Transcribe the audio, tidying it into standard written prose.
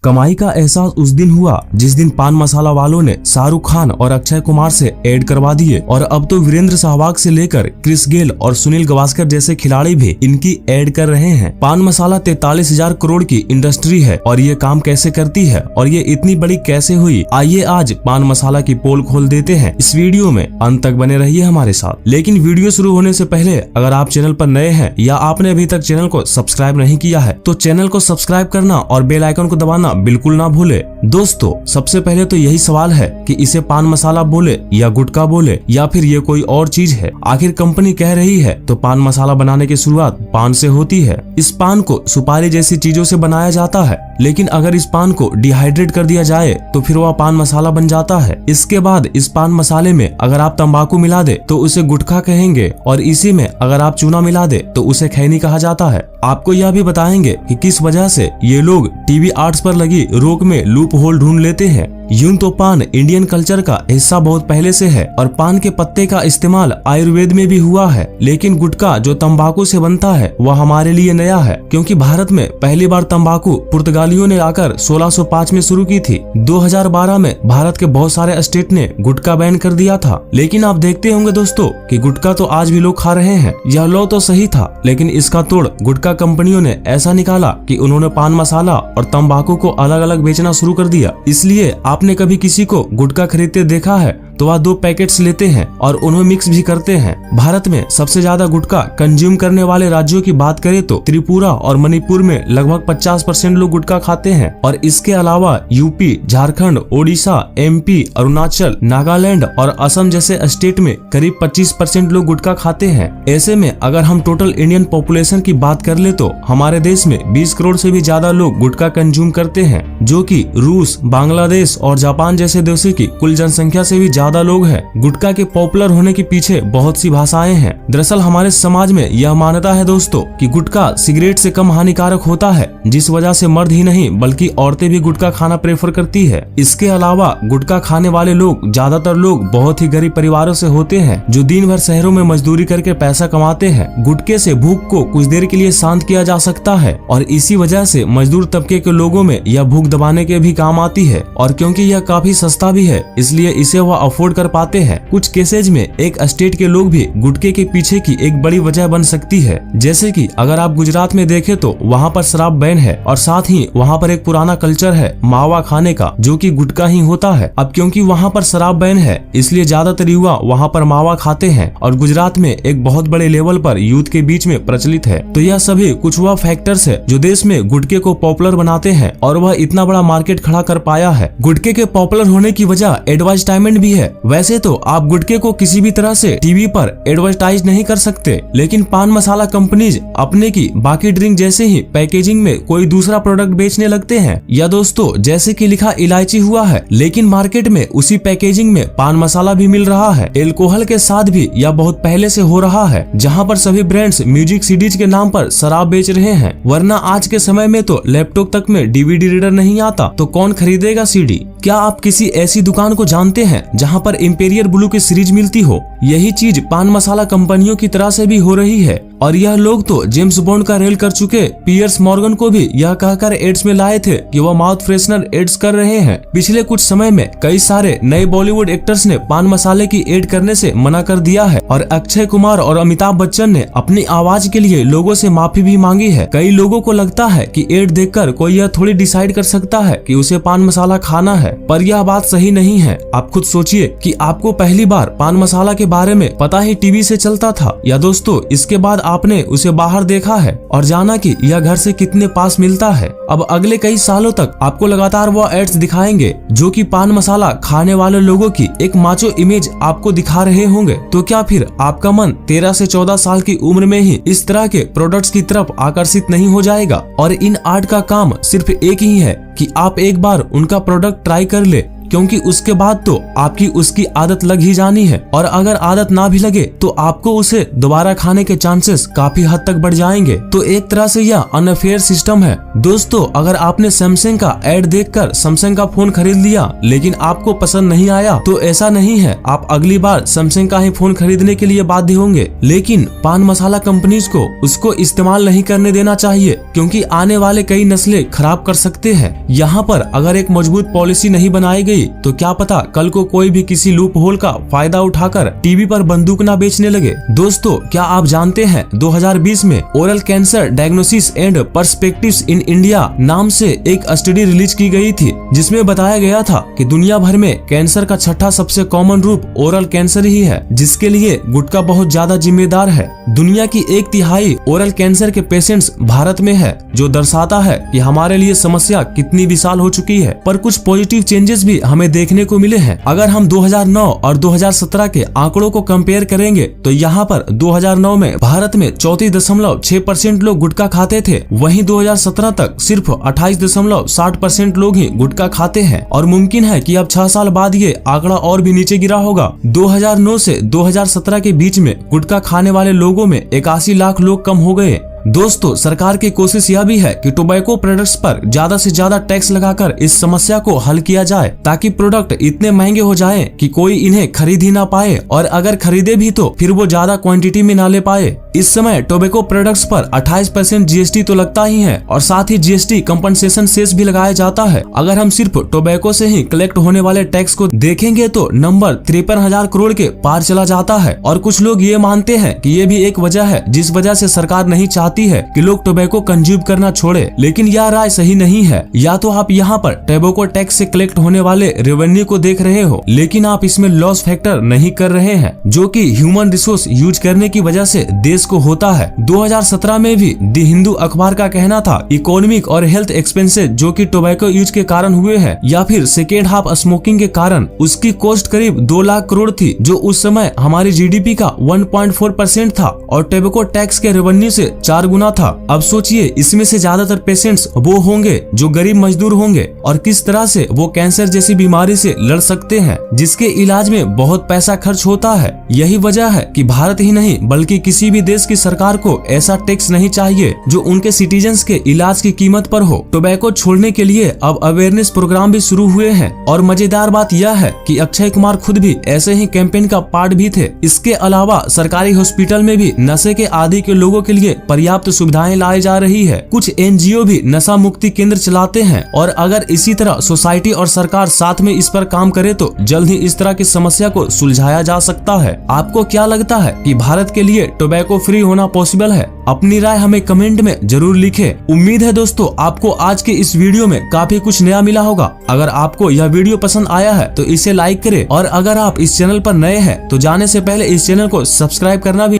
कमाई का एहसास उस दिन हुआ जिस दिन पान मसाला वालों ने शाहरुख खान और अक्षय कुमार से ऐड करवा दिए और अब तो वीरेंद्र सहवाग से लेकर क्रिस गेल और सुनील गावस्कर जैसे खिलाड़ी भी इनकी ऐड कर रहे हैं। पान मसाला 43,000 करोड़ की इंडस्ट्री है और ये काम कैसे करती है और ये इतनी बड़ी कैसे हुई, आइए आज पान मसाला की पोल खोल देते हैं। इस वीडियो में अंत तक बने रहिए हमारे साथ। लेकिन वीडियो शुरू होने से पहले अगर आप चैनल पर नए हैं या आपने अभी तक चैनल को सब्सक्राइब नहीं किया है तो चैनल को सब्सक्राइब करना और बेल आइकन को दबाना बिल्कुल ना भूले। दोस्तों, सबसे पहले तो यही सवाल है कि इसे पान मसाला बोले या गुटखा बोले या फिर ये कोई और चीज है। आखिर कंपनी कह रही है तो पान मसाला बनाने की शुरुआत पान से होती है। इस पान को सुपारी जैसी चीजों से बनाया जाता है, लेकिन अगर इस पान को डिहाइड्रेट कर दिया जाए तो फिर वह पान मसाला बन जाता है। इसके बाद इस पान मसाले में अगर आप तंबाकू मिला दे तो उसे गुटखा कहेंगे और इसी में अगर आप चूना मिला दे तो उसे खैनी कहा जाता है। आपको यह भी बताएंगे कि किस वजह से ये लोग टीवी आर्ट्स पर लगी रोक में लूप होल ढूंढ लेते हैं। यूं तो पान इंडियन कल्चर का हिस्सा बहुत पहले से है और पान के पत्ते का इस्तेमाल आयुर्वेद में भी हुआ है, लेकिन गुटखा जो तंबाकू से बनता है वह हमारे लिए नया है, क्योंकि भारत में पहली बार तंबाकू पुर्तगालियों ने आकर 1605 में शुरू की थी। 2012 में भारत के बहुत सारे स्टेट ने गुटखा बैन कर दिया था। लेकिन आप देखते होंगे दोस्तों कि गुटखा तो आज भी लोग खा रहे हैं। यह लॉ तो सही था, लेकिन इसका तोड़ गुटखा कंपनियों ने ऐसा निकाला कि उन्होंने पान मसाला और तंबाकू को अलग अलग बेचना शुरू कर दिया। इसलिए आपने कभी किसी को गुटखा खरीदते देखा है तो वह 2 पैकेट्स लेते हैं और उन्हें मिक्स भी करते हैं। भारत में सबसे ज्यादा गुटखा कंज्यूम करने वाले राज्यों की बात करें तो त्रिपुरा और मणिपुर में लगभग 50% लोग गुटखा खाते हैं और इसके अलावा यूपी, झारखंड, ओडिशा, एमपी, अरुणाचल, नागालैंड और असम जैसे स्टेट में करीब 25% लोग गुटखा खाते हैं। ऐसे में अगर हम टोटल इंडियन पॉपुलेशन की बात कर ले तो हमारे देश में 20 करोड़ से भी ज्यादा लोग गुटखा कंज्यूम करते हैं, जो कि रूस, बांग्लादेश और जापान जैसे देशों की कुल जनसंख्या से भी ज्यादा लोग हैं। गुटखा के पॉपुलर होने के पीछे बहुत सी भाषाएं हैं। दरअसल हमारे समाज में यह मान्यता है दोस्तों कि गुटखा सिगरेट से कम हानिकारक होता है, जिस वजह से मर्द ही नहीं बल्कि औरतें भी गुटखा खाना प्रेफर करती है। इसके अलावा गुटखा खाने वाले लोग ज्यादातर लोग बहुत ही गरीब परिवारों से होते हैं, जो दिन भर शहरों में मजदूरी करके पैसा कमाते हैं। गुटखे से भूख को कुछ देर के लिए शांत किया जा सकता है और इसी वजह से मजदूर तबके के लोगों में यह भूख दबाने के भी काम आती है और क्योंकि यह काफी सस्ता भी है इसलिए इसे वह अफोर्ड कर पाते हैं। कुछ केसेज में एक स्टेट के लोग भी गुटखे के पीछे की एक बड़ी वजह बन सकती है। जैसे कि अगर आप गुजरात में देखें तो वहाँ पर शराब बैन है और साथ ही वहाँ पर एक पुराना कल्चर है मावा खाने का, जो कि गुटखा ही होता है। अब क्योंकि वहाँ पर शराब बैन है इसलिए ज्यादातर युवा वहाँ पर मावा खाते हैं और गुजरात में एक बहुत बड़े लेवल पर यूथ के बीच में प्रचलित है। तो यह सभी कुछ वह फैक्टर्स है जो देश में गुटखे को पॉपुलर बनाते हैं और वह इतना बड़ा मार्केट खड़ा कर पाया है। गुटखे के पॉपुलर होने की वजह एडवर्टाइजमेंट भी है। वैसे तो आप गुटखे को किसी भी तरह से टीवी पर एडवर्टाइज नहीं कर सकते, लेकिन पान मसाला कंपनीज अपने की बाकी ड्रिंक जैसे ही पैकेजिंग में कोई दूसरा प्रोडक्ट बेचने लगते हैं। या दोस्तों, जैसे कि लिखा इलायची हुआ है लेकिन मार्केट में उसी पैकेजिंग में पान मसाला भी मिल रहा है। एल्कोहल के साथ भी यह बहुत पहले से हो रहा है, जहाँ पर सभी ब्रांड्स म्यूजिक सीडीज के नाम पर शराब बेच रहे हैं। वरना आज के समय में तो लैपटॉप तक में डीवीडी रीडर नहीं आता तो कौन खरीदेगा सीडी। क्या आप किसी ऐसी दुकान को जानते हैं जहाँ पर इंपीरियल ब्लू की सीरीज मिलती हो? यही चीज पान मसाला कंपनियों की तरह से भी हो रही है और यह लोग तो जेम्स बॉन्ड का रेल कर चुके पियर्स मॉर्गन को भी यह कहकर एड्स में लाए थे कि वह माउथ फ्रेशनर एड्स कर रहे हैं। पिछले कुछ समय में कई सारे नए बॉलीवुड एक्टर्स ने पान मसाले की एड करने से मना कर दिया है और अक्षय कुमार और अमिताभ बच्चन ने अपनी आवाज के लिए लोगों से माफी भी मांगी है। कई लोगों को लगता है कि एड देखकर कोई यह थोड़ी डिसाइड कर सकता है कि उसे पान मसाला खाना है, पर यह बात सही नहीं है। आप खुद सोचिए कि आपको पहली बार पान मसाला के बारे में पता ही टीवी से चलता था, या दोस्तों इसके बाद आपने उसे बाहर देखा है और जाना कि यह घर से कितने पास मिलता है। अब अगले कई सालों तक आपको लगातार वो एड्स दिखाएंगे जो कि पान मसाला खाने वाले लोगों की एक माचो इमेज आपको दिखा रहे होंगे। तो क्या फिर आपका मन 13 से 14 साल की उम्र में ही इस तरह के प्रोडक्ट्स की तरफ आकर्षित नहीं हो जाएगा? और इन आर्ट का काम सिर्फ एक ही है कि आप एक बार उनका प्रोडक्ट ट्राई कर ले। क्योंकि उसके बाद तो आपकी उसकी आदत लग ही जानी है, और अगर आदत ना भी लगे तो आपको उसे दोबारा खाने के चांसेस काफी हद तक बढ़ जाएंगे। तो एक तरह से यह अनफेयर सिस्टम है। दोस्तों, अगर आपने सैमसंग का एड देखकर सैमसंग का फोन खरीद लिया लेकिन आपको पसंद नहीं आया, तो ऐसा नहीं है, आप अगली बार सैमसंग का ही फोन खरीदने के लिए बाध्य होंगे। लेकिन पान मसाला कंपनीज को उसको इस्तेमाल नहीं करने देना चाहिए, क्योंकि आने वाले कई नस्लें खराब कर सकते हैं। यहाँ पर अगर एक मजबूत पॉलिसी नहीं बनाई गई तो क्या पता कल को कोई भी किसी लूप होल का फायदा उठाकर टीवी पर बंदूक ना बेचने लगे। दोस्तों, क्या आप जानते हैं 2020 में oral cancer diagnosis and perspectives in India नाम से एक स्टडी रिलीज की गई थी, जिसमें बताया गया था कि दुनिया भर में कैंसर का छठा सबसे कॉमन रूप ओरल कैंसर ही है, जिसके लिए गुटखा बहुत ज्यादा जिम्मेदार है। दुनिया की 1/3 ओरल कैंसर के पेशेंट्स भारत में है, जो दर्शाता है कि हमारे लिए समस्या कितनी विशाल हो चुकी है। पर कुछ पॉजिटिव चेंजेस भी हमें देखने को मिले हैं। अगर हम 2009 और 2017 के आंकड़ों को कंपेयर करेंगे तो यहाँ पर 2009 में भारत में 34.6% लोग गुटखा खाते थे, वहीं 2017 तक सिर्फ 28.60% लोग ही गुटखा खाते हैं, और मुमकिन है कि अब 6 साल बाद ये आंकड़ा और भी नीचे गिरा होगा। 2009 से 2017 के बीच में गुटखा खाने वाले लोगों में 81 लाख लोग कम हो गए। दोस्तों, सरकार की कोशिश यह भी है कि टोबैको प्रोडक्ट्स पर ज्यादा से ज्यादा टैक्स लगाकर इस समस्या को हल किया जाए, ताकि प्रोडक्ट इतने महंगे हो जाएं कि कोई इन्हें खरीद ही ना पाए, और अगर खरीदे भी तो फिर वो ज्यादा क्वांटिटी में ना ले पाए। इस समय टोबैको प्रोडक्ट्स पर 28% जीएसटी तो लगता ही है, और साथ ही जीएसटी कंपनसेशन सेस भी लगाया जाता है। अगर हम सिर्फ टोबैको से ही कलेक्ट होने वाले टैक्स को देखेंगे तो नंबर 53,000 करोड़ के पार चला जाता है। और कुछ लोग ये मानते हैं कि ये भी एक वजह है जिस वजह से सरकार नहीं चाहती है कि लोग टोबैको कंज्यूम करना छोड़े, लेकिन यह राय सही नहीं है। या तो आप यहाँ पर टोबैको टैक्स से कलेक्ट होने वाले रेवेन्यू को देख रहे हो, लेकिन आप इसमें लॉस फैक्टर नहीं कर रहे हैं, जो कि ह्यूमन रिसोर्स यूज करने की वजह से देश को होता है। 2017 में भी दी हिंदू अखबार का कहना था इकोनॉमिक और हेल्थ एक्सपेंसेस जो कि टोबैको यूज के कारण हुए हैं, या फिर सेकेंड हाफ स्मोकिंग के कारण, उसकी कॉस्ट करीब 2 लाख करोड़ थी, जो उस समय हमारी जीडीपी का 1.4% था, और टोबैको टैक्स के रेवेन्यू से 4 गुना था। अब सोचिए, इसमें से ज्यादातर पेशेंट्स वो होंगे जो गरीब मजदूर होंगे, और किस तरह से वो कैंसर जैसी बीमारी से लड़ सकते हैं, जिसके इलाज में बहुत पैसा खर्च होता है। यही वजह है कि भारत ही नहीं बल्कि किसी भी देश की सरकार को ऐसा टैक्स नहीं चाहिए जो उनके सिटीजन्स के इलाज की कीमत पर हो। टोबैको छोड़ने के लिए अब अवेयरनेस प्रोग्राम भी शुरू हुए हैं, और मजेदार बात यह है कि अक्षय कुमार खुद भी ऐसे ही कैंपेन का पार्ट भी थे। इसके अलावा सरकारी हॉस्पिटल में भी नशे के आदी के लोगों के लिए पर्याप्त सुविधाएं लाई जा रही है। कुछ एनजीओ भी नशा मुक्ति केंद्र चलाते हैं, और अगर इसी तरह सोसाइटी और सरकार साथ में इस पर काम करे तो जल्द ही इस तरह की समस्या को सुलझाया जा सकता है। आपको क्या लगता है कि भारत के लिए टोबैको फ्री होना पॉसिबल है? अपनी राय हमें कमेंट में जरूर लिखें। उम्मीद है दोस्तों आपको आज के इस वीडियो में काफी कुछ नया मिला होगा। अगर आपको यह वीडियो पसंद आया है तो इसे लाइक करें, और अगर आप इस चैनल पर नए हैं तो जाने से पहले इस चैनल को सब्सक्राइब करना भी